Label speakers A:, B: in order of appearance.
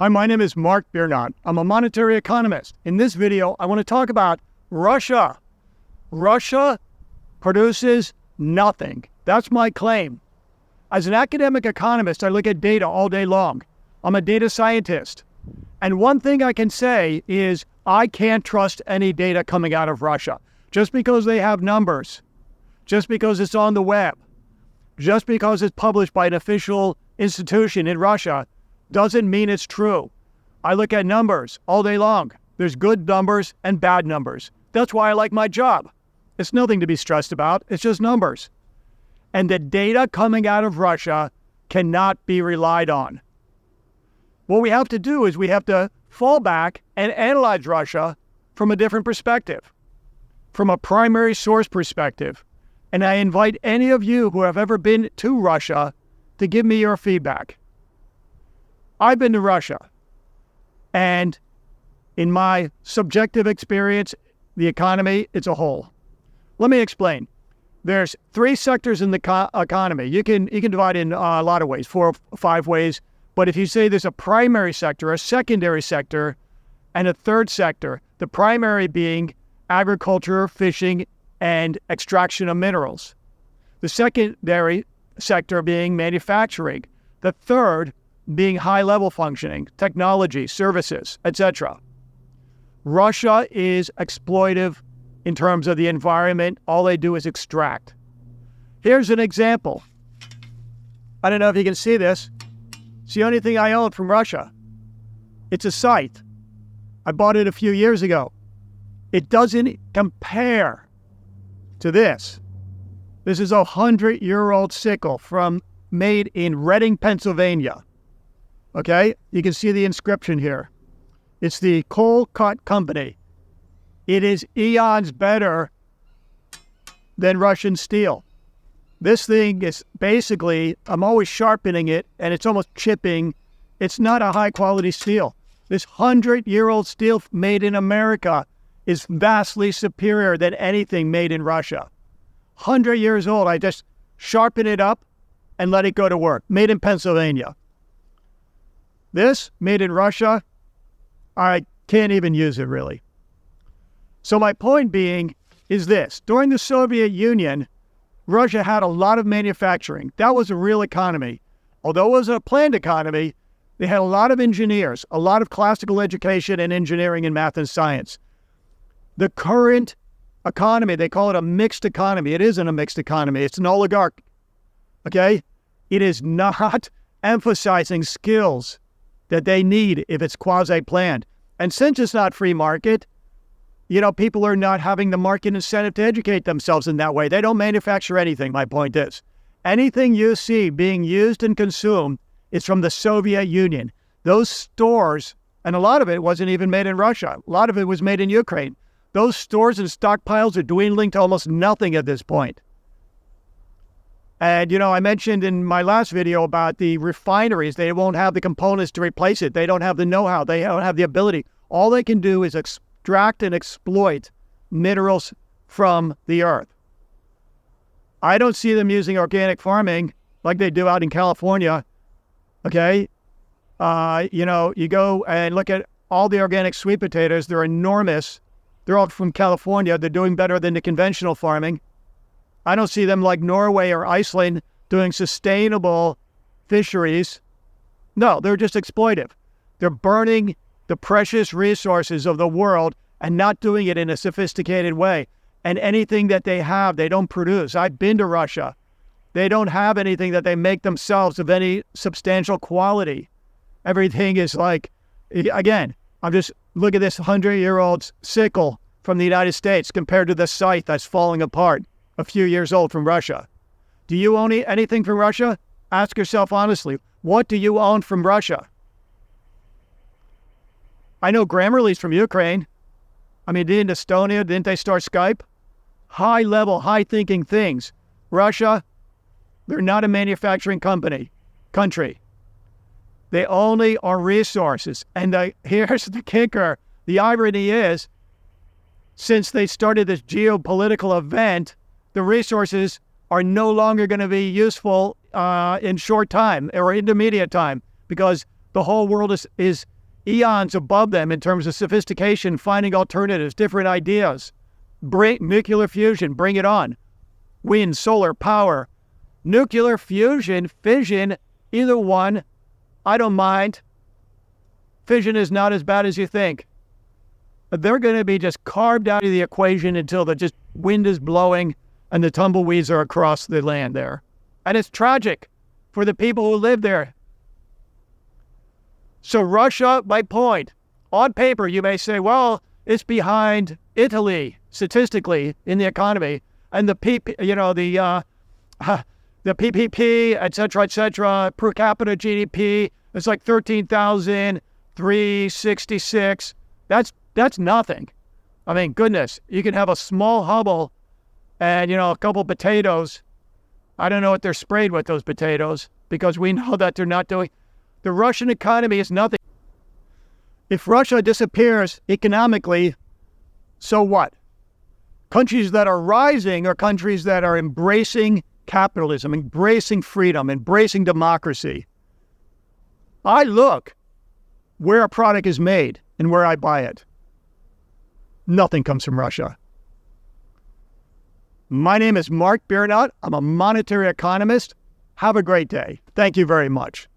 A: Hi, my name is Mark Biernot. I'm a monetary economist. In this video, I want to talk about Russia. Russia produces nothing. That's my claim. As an academic economist, I look at data all day long. I'm a data scientist. And one thing I can say is I can't trust any data coming out of Russia. Just because they have numbers, just because it's on the web, just because it's published by an official institution in Russia, doesn't mean it's true. I look at numbers all day long. There's good numbers and bad numbers. That's why I like my job. It's nothing to be stressed about. It's just numbers. And the data coming out of Russia cannot be relied on. What we have to do is we have to fall back and analyze Russia from a different perspective, from a primary source perspective. And I invite any of you who have ever been to Russia to give me your feedback. I've been to Russia, and in my subjective experience, the economy, it's a whole. Let me explain. There's three sectors in the economy. You can divide in a lot of ways, 4 or 5 ways. But if you say there's a primary sector, a secondary sector, and a third sector, the primary being agriculture, fishing, and extraction of minerals. The secondary sector being manufacturing. The third being high-level functioning, technology, services, etc. Russia is exploitive in terms of the environment. All they do is extract. Here's an example. I don't know if you can see this. It's the only thing I own from Russia. It's a scythe. I bought it a few years ago. It doesn't compare to this. This is a 100-year-old sickle made in Reading, Pennsylvania. Okay, you can see the inscription here. It's the Colcut Company. It is eons better than Russian steel. This thing is basically, I'm always sharpening it, and it's almost chipping. It's not a high-quality steel. This 100-year-old steel made in America is vastly superior than anything made in Russia. 100 years old, I just sharpen it up and let it go to work. Made in Pennsylvania. This, made in Russia, I can't even use it really. So my point being is this. During the Soviet Union, Russia had a lot of manufacturing. That was a real economy. Although it was a planned economy, they had a lot of engineers, a lot of classical education and engineering and math and science. The current economy, they call it a mixed economy. It isn't a mixed economy. It's an oligarch. Okay? It is not emphasizing skills that they need if it's quasi-planned. And since it's not free market, people are not having the market incentive to educate themselves in that way. They don't manufacture anything, my point is. Anything you see being used and consumed is from the Soviet Union. Those stores, and a lot of it wasn't even made in Russia. A lot of it was made in Ukraine. Those stores and stockpiles are dwindling to almost nothing at this point. And, I mentioned in my last video about the refineries. They won't have the components to replace it. They don't have the know-how. They don't have the ability. All they can do is extract and exploit minerals from the earth. I don't see them using organic farming like they do out in California. Okay? You go and look at all the organic sweet potatoes. They're enormous. They're all from California. They're doing better than the conventional farming. I don't see them like Norway or Iceland doing sustainable fisheries. No, they're just exploitive. They're burning the precious resources of the world and not doing it in a sophisticated way. And anything that they have, they don't produce. I've been to Russia. They don't have anything that they make themselves of any substantial quality. Everything is like, again, look at this 100-year-old sickle from the United States compared to the scythe that's falling apart, a few years old from Russia. Do you own anything from Russia? Ask yourself honestly, what do you own from Russia? I know Grammarly's from Ukraine. Didn't Estonia, didn't they start Skype? High-level, high-thinking things. Russia, they're not a manufacturing country. They only are resources. And here's the kicker. The irony is, since they started this geopolitical event, the resources are no longer going to be useful in short time or intermediate time because The whole world is eons above them in terms of sophistication, finding alternatives, different ideas. Nuclear fusion, bring it on. Wind, solar, power. Nuclear fusion, fission, either one, I don't mind. Fission is not as bad as you think. They're going to be just carved out of the equation until the just wind is blowing and the tumbleweeds are across the land there. And it's tragic for the people who live there. So Russia, my point, on paper you may say, well, it's behind Italy statistically in the economy, and the PPP, et cetera, per capita GDP, it's like 13,366. That's nothing. I mean, goodness, you can have a small hovel and, a couple potatoes. I don't know what they're sprayed with, those potatoes, because we know that they're not doing. The Russian economy is nothing. If Russia disappears economically, so what? Countries that are rising are countries that are embracing capitalism, embracing freedom, embracing democracy. I look where a product is made and where I buy it. Nothing comes from Russia. My name is Mark Biernat. I'm a monetary economist. Have a great day. Thank you very much.